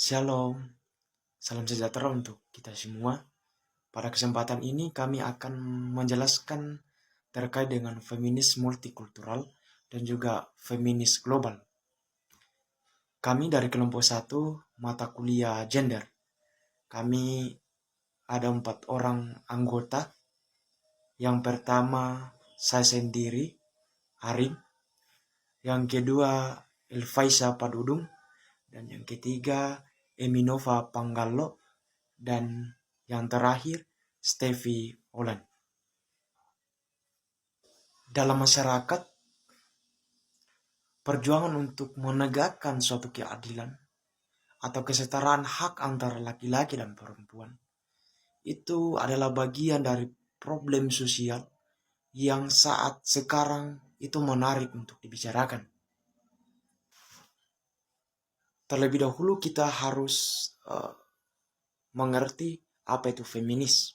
Shalom, salam sejahtera untuk kita semua. Pada kesempatan ini kami akan menjelaskan terkait dengan feminis multikultural dan juga feminis global. Kami dari kelompok 1 mata kuliah gender. Kami ada 4 orang anggota. Yang pertama saya sendiri, Arin. Yang kedua Elfaisa Padudung. Dan yang ketiga Eminova Panggallo. Dan yang terakhir Steffi Olan. Dalam masyarakat, perjuangan untuk menegakkan suatu keadilan atau kesetaraan hak antara laki-laki dan perempuan itu adalah bagian dari problem sosial yang saat sekarang itu menarik untuk dibicarakan. Terlebih dahulu kita harus mengerti apa itu feminis.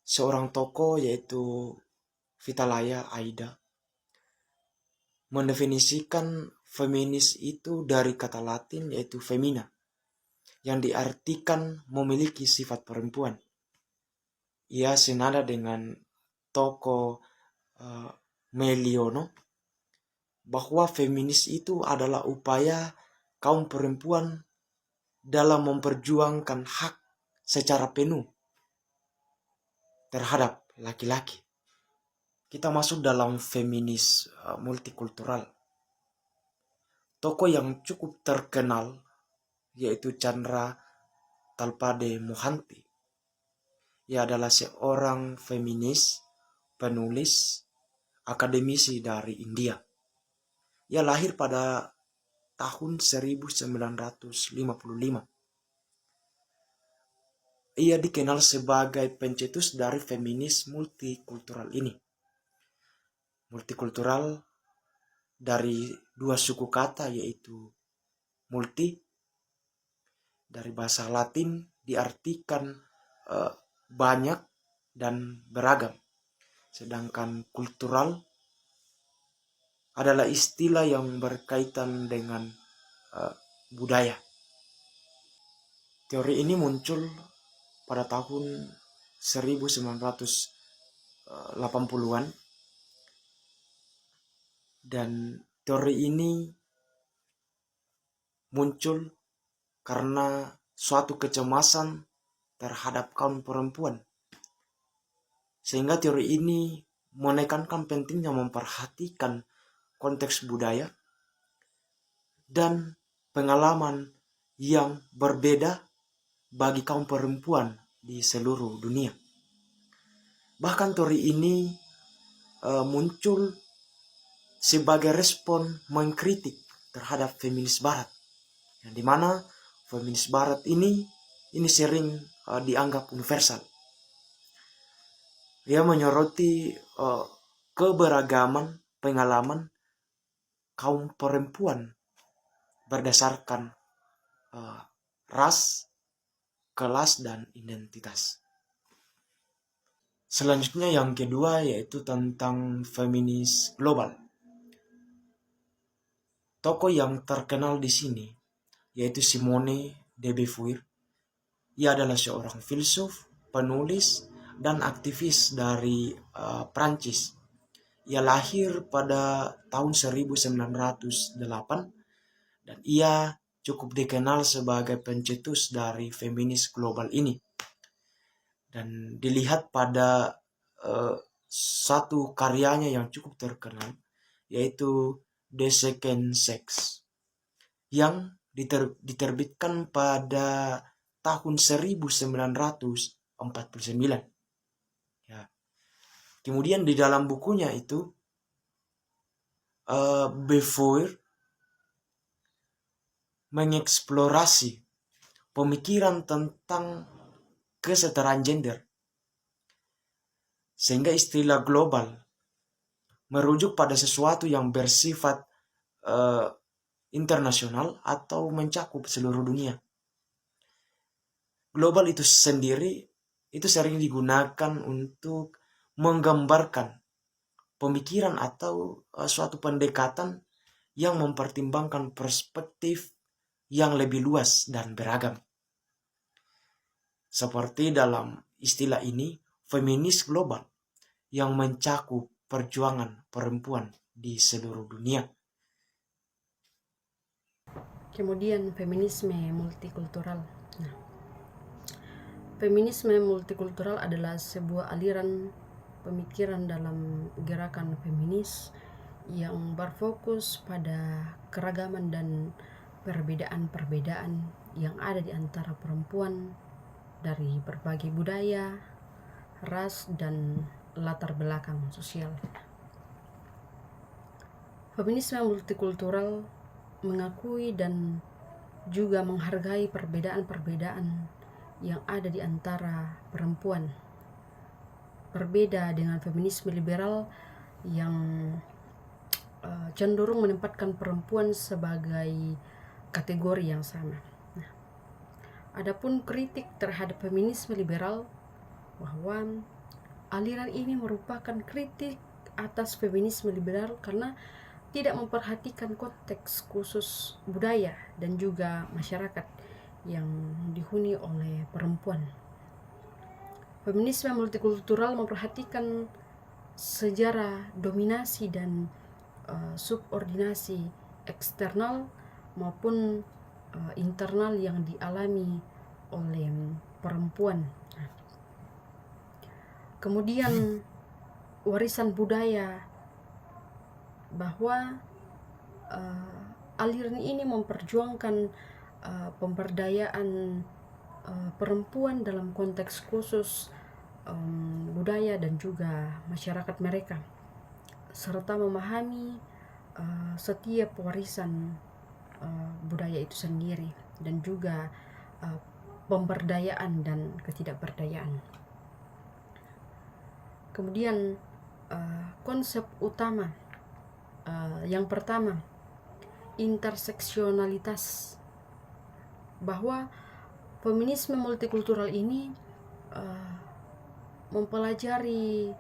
Seorang tokoh yaitu Vitalaya Aida mendefinisikan feminis itu dari kata Latin yaitu femina, yang diartikan memiliki sifat perempuan. Ia senada dengan tokoh Meliono bahwa feminis itu adalah upaya kaum perempuan dalam memperjuangkan hak secara penuh terhadap laki-laki. Kita masuk dalam feminis multikultural. Tokoh yang cukup terkenal yaitu Chandra Talpade Mohanty. Ia adalah seorang feminis, penulis, akademisi dari India. Ia lahir pada tahun 1955. Ia dikenal sebagai pencetus dari feminis multikultural ini. Multikultural dari dua suku kata yaitu multi, dari bahasa Latin diartikan banyak dan beragam. Sedangkan kultural adalah istilah yang berkaitan dengan budaya. Teori ini muncul pada tahun 1980-an. Dan teori ini muncul karena suatu kecemasan terhadap kaum perempuan. Sehingga teori ini menekankan pentingnya memperhatikan konteks budaya dan pengalaman yang berbeda bagi kaum perempuan di seluruh dunia. Bahkan teori ini muncul sebagai respon mengkritik terhadap feminis barat, yang dimana feminis barat ini sering dianggap universal. Dia menyoroti keberagaman pengalaman kaum perempuan berdasarkan ras, kelas, dan identitas. Selanjutnya yang kedua yaitu tentang feminis global. Tokoh yang terkenal di sini yaitu Simone de Beauvoir. Ia adalah seorang filsuf, penulis, dan aktivis dari Prancis. Ia lahir pada tahun 1908 dan ia cukup dikenal sebagai pencetus dari feminis global ini. Dan dilihat pada satu karyanya yang cukup terkenal yaitu The Second Sex yang diterbitkan pada tahun 1949. Ya. Kemudian di dalam bukunya itu Beauvoir mengeksplorasi pemikiran tentang kesetaraan gender, sehingga istilah global merujuk pada sesuatu yang bersifat internasional atau mencakup seluruh dunia. Global itu sendiri itu sering digunakan untuk menggambarkan pemikiran atau suatu pendekatan yang mempertimbangkan perspektif yang lebih luas dan beragam. Seperti dalam istilah ini, feminis global yang mencakup perjuangan perempuan di seluruh dunia. Kemudian feminisme multikultural. Nah, feminisme multikultural adalah sebuah aliran pemikiran dalam gerakan feminis yang berfokus pada keragaman dan perbedaan-perbedaan yang ada di antara perempuan dari berbagai budaya, ras, dan latar belakang sosial. Feminisme multikultural mengakui dan juga menghargai perbedaan-perbedaan yang ada di antara perempuan. Berbeda dengan feminisme liberal yang cenderung menempatkan perempuan sebagai kategori yang sama. Nah, adapun kritik terhadap feminisme liberal bahwa aliran ini merupakan kritik atas feminisme liberal karena tidak memperhatikan konteks khusus budaya dan juga masyarakat yang dihuni oleh perempuan. Feminisme multikultural memperhatikan sejarah dominasi dan subordinasi eksternal maupun internal yang dialami oleh perempuan. Kemudian warisan budaya, bahwa aliran ini memperjuangkan pemberdayaan perempuan dalam konteks khusus budaya dan juga masyarakat mereka, serta memahami setiap warisan budaya itu sendiri dan juga pemberdayaan dan ketidakberdayaan. Kemudian konsep utama yang pertama, interseksionalitas, bahwa feminisme multikultural ini mempelajari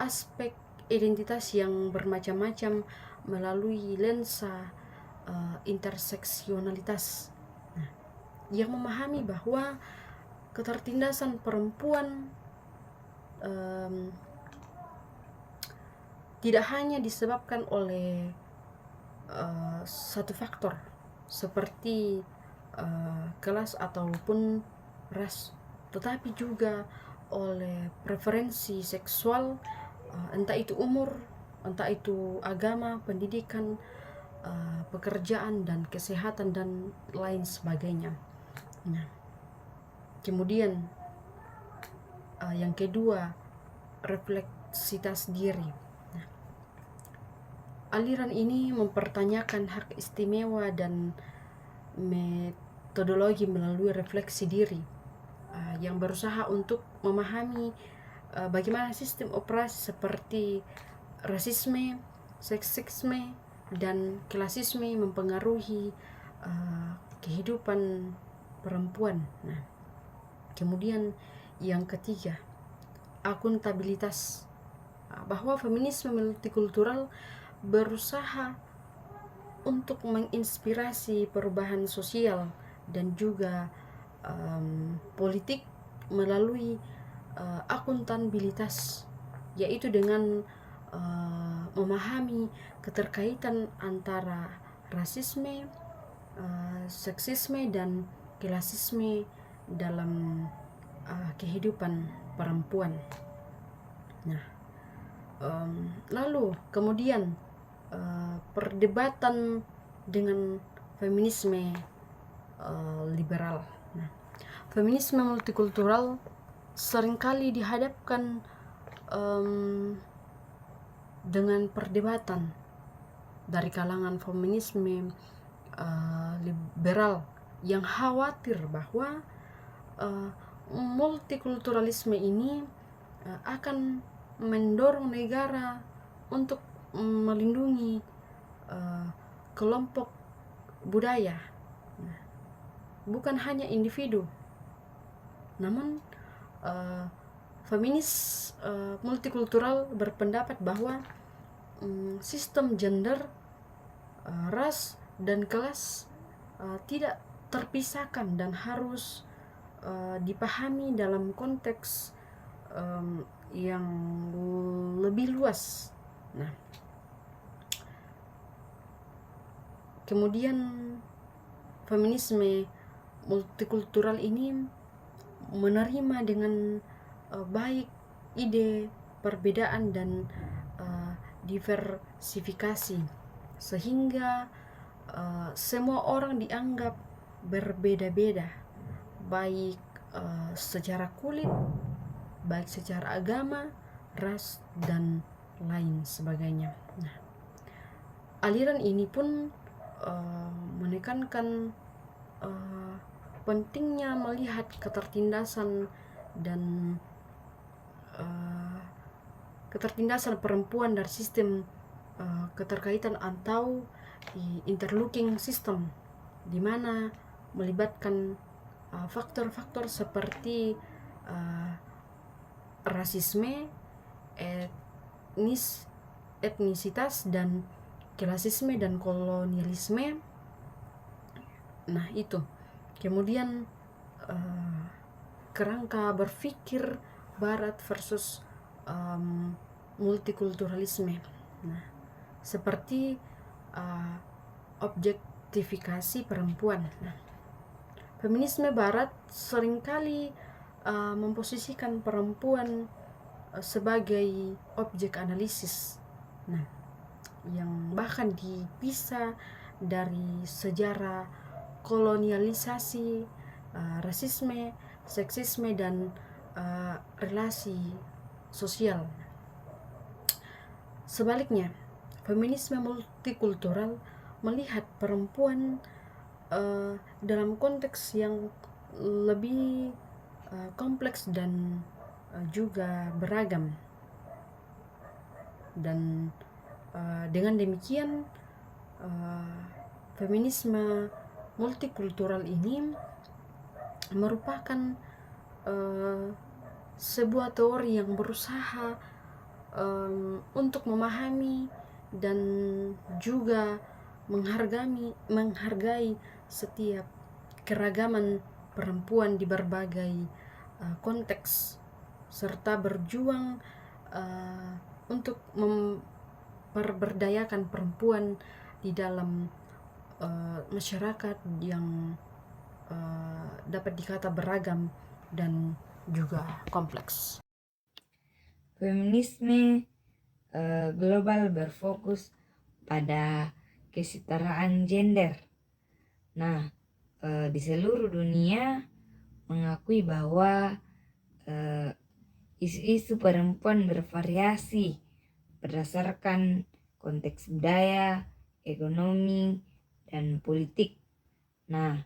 aspek identitas yang bermacam-macam melalui lensa interseksionalitas. Nah, yang memahami bahwa ketertindasan perempuan tidak hanya disebabkan oleh satu faktor seperti kelas ataupun ras, tetapi juga oleh preferensi seksual, entah itu umur, entah itu agama, pendidikan, pekerjaan dan kesehatan dan lain sebagainya. Nah, kemudian yang kedua, refleksitas diri. Aliran ini mempertanyakan hak istimewa dan metodologi melalui refleksi diri yang berusaha untuk memahami bagaimana sistem operasi seperti rasisme, seksisme, dan klasisme mempengaruhi kehidupan perempuan. Nah, kemudian yang ketiga, akuntabilitas, bahwa feminisme multikultural berusaha untuk menginspirasi perubahan sosial dan juga politik melalui akuntabilitas, yaitu dengan memahami keterkaitan antara rasisme, seksisme, dan klasisme dalam kehidupan perempuan. Nah, lalu kemudian perdebatan dengan feminisme liberal. Nah, feminisme multikultural seringkali dihadapkan dengan perdebatan dari kalangan feminisme liberal yang khawatir bahwa multikulturalisme ini akan mendorong negara untuk melindungi kelompok budaya, bukan hanya individu. Namun feminis multikultural berpendapat bahwa sistem gender, ras, dan kelas tidak terpisahkan dan harus dipahami dalam konteks yang lebih luas. Nah, kemudian feminisme multikultural ini menerima dengan baik ide perbedaan dan diversifikasi, sehingga semua orang dianggap berbeda-beda, baik secara kulit, baik secara agama, ras, dan lain sebagainya. Nah, aliran ini pun menekankan pentingnya melihat ketertindasan dan ketertindasan perempuan dari sistem keterkaitan atau interlocking system, di mana melibatkan faktor-faktor seperti rasisme, etnisitas, dan klasisme dan kolonialisme. Nah, itu kemudian kerangka berpikir barat versus multikulturalisme. Nah, seperti objektifikasi perempuan. Nah, feminisme barat seringkali memposisikan perempuan sebagai objek analisis. Nah, yang bahkan dipisah dari sejarah kolonialisasi, rasisme, seksisme, dan relasi sosial. Sebaliknya, feminisme multikultural melihat perempuan dalam konteks yang lebih kompleks dan juga beragam. Dan dengan demikian feminisme multikultural ini merupakan sebuah teori yang berusaha untuk memahami dan juga menghargai setiap keragaman perempuan di berbagai konteks, serta berjuang untuk memperberdayakan perempuan di dalam masyarakat yang dapat dikata beragam dan juga kompleks. Feminisme global berfokus pada kesetaraan gender. Nah, di seluruh dunia mengakui bahwa isu-isu perempuan bervariasi berdasarkan konteks budaya, ekonomi, dan politik. Nah,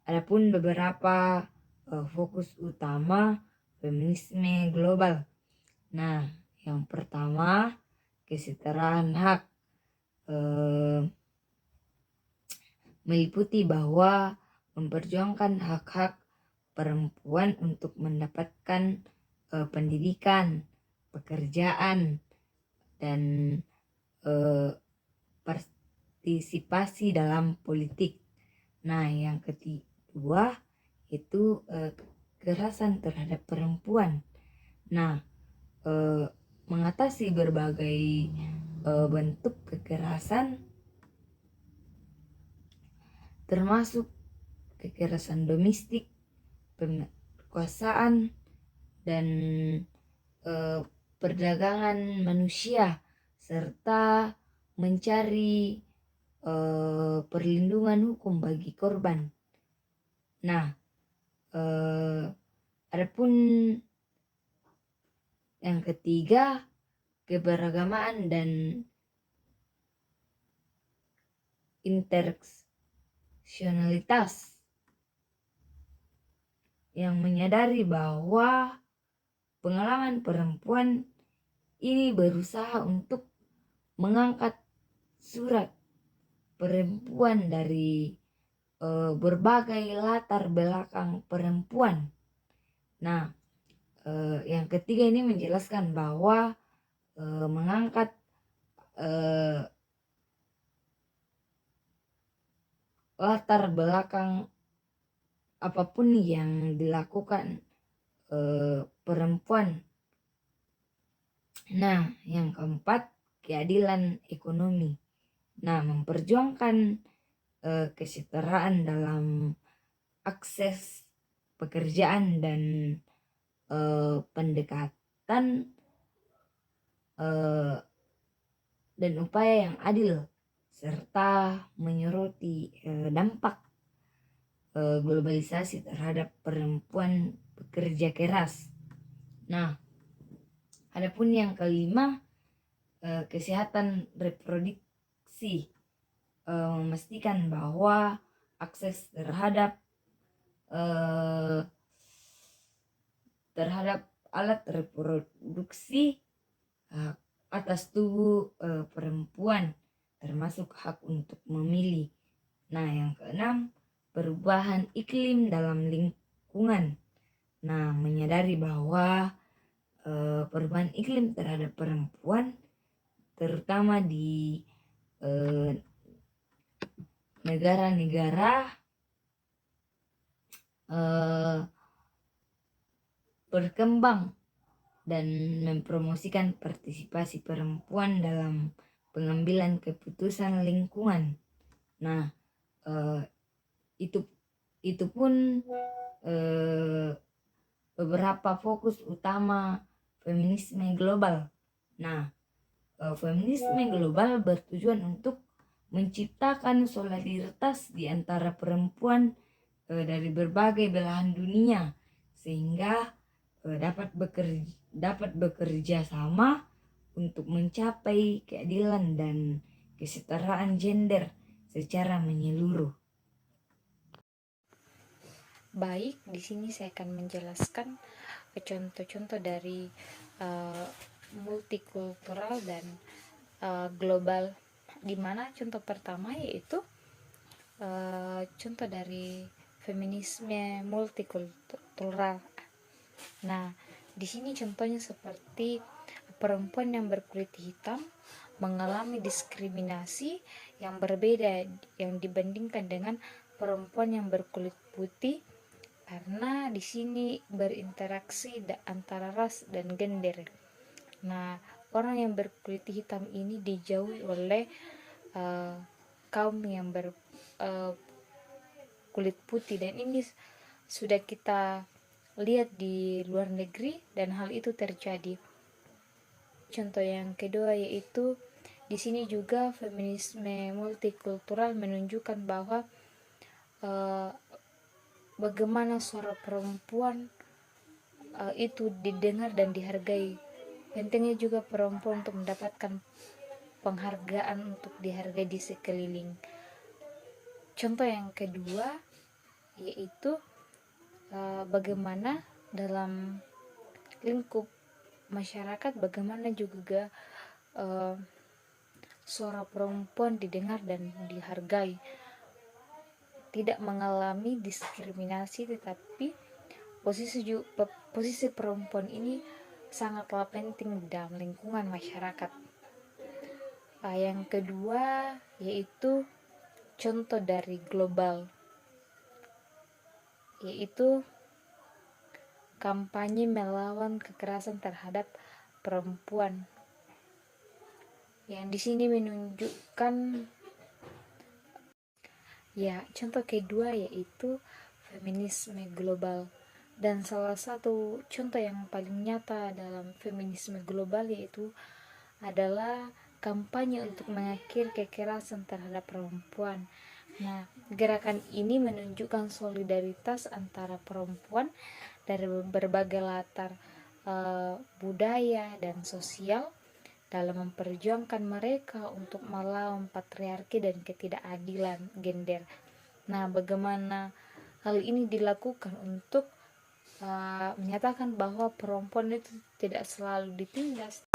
adapun beberapa fokus utama feminisme global. Nah, yang pertama, kesetaraan hak, meliputi bahwa memperjuangkan hak-hak perempuan untuk mendapatkan pendidikan, pekerjaan, dan partisipasi dalam politik. Nah, yang kedua itu kekerasan terhadap perempuan. Nah, mengatasi berbagai bentuk kekerasan, termasuk kekerasan domestik, pemerkosaan, dan perdagangan manusia, serta mencari perlindungan hukum bagi korban. Nah, adapun yang ketiga, keberagaman dan interseksionalitas, yang menyadari bahwa pengalaman perempuan ini berusaha untuk mengangkat surat perempuan dari berbagai latar belakang perempuan. Nah, yang ketiga ini menjelaskan bahwa mengangkat latar belakang apapun yang dilakukan perempuan. Nah, yang keempat, keadilan ekonomi. Nah, memperjuangkan kesetaraan dalam akses pekerjaan dan pendekatan dan upaya yang adil, serta menyoroti dampak globalisasi terhadap perempuan pekerja keras. Nah, adapun yang kelima, kesehatan reproduksi, memastikan bahwa akses terhadap alat reproduksi, hak atas tubuh perempuan, termasuk hak untuk memilih. Nah, yang keenam, perubahan iklim dalam lingkungan. Nah, menyadari bahwa perubahan iklim terhadap perempuan, terutama di negara-negara berkembang, dan mempromosikan partisipasi perempuan dalam pengambilan keputusan lingkungan. Nah, itu pun beberapa fokus utama feminisme global. Nah, feminisme global bertujuan untuk menciptakan solidaritas di antara perempuan dari berbagai belahan dunia, sehingga dapat bekerja sama untuk mencapai keadilan dan kesetaraan gender secara menyeluruh. Baik, di sini saya akan menjelaskan contoh-contoh dari multikultural dan global, di mana contoh pertama yaitu contoh dari feminisme multikultural. Nah, di sini contohnya seperti perempuan yang berkulit hitam mengalami diskriminasi yang berbeda yang dibandingkan dengan perempuan yang berkulit putih, karena di sini berinteraksi antara ras dan gender. Nah, orang yang berkulit hitam ini dijauhi oleh kaum yang berkulit putih, dan ini sudah kita lihat di luar negeri dan hal itu terjadi. Contoh yang kedua yaitu di sini juga feminisme multikultural menunjukkan bahwa bagaimana suara perempuan itu didengar dan dihargai. Pentingnya juga perempuan untuk mendapatkan penghargaan, untuk dihargai di sekeliling. Contoh yang kedua yaitu bagaimana dalam lingkup masyarakat, bagaimana juga suara perempuan didengar dan dihargai, tidak mengalami diskriminasi, tetapi posisi perempuan ini sangatlah penting dalam lingkungan masyarakat. Yang kedua yaitu contoh dari global, yaitu kampanye melawan kekerasan terhadap perempuan. Yang di sini menunjukkan contoh kedua yaitu feminisme global. Dan salah satu contoh yang paling nyata dalam feminisme global yaitu adalah kampanye untuk mengakhiri kekerasan terhadap perempuan. Nah, gerakan ini menunjukkan solidaritas antara perempuan dari berbagai latar budaya dan sosial dalam memperjuangkan mereka untuk melawan patriarki dan ketidakadilan gender. Nah, bagaimana hal ini dilakukan untuk menyatakan bahwa perempuan itu tidak selalu ditindas.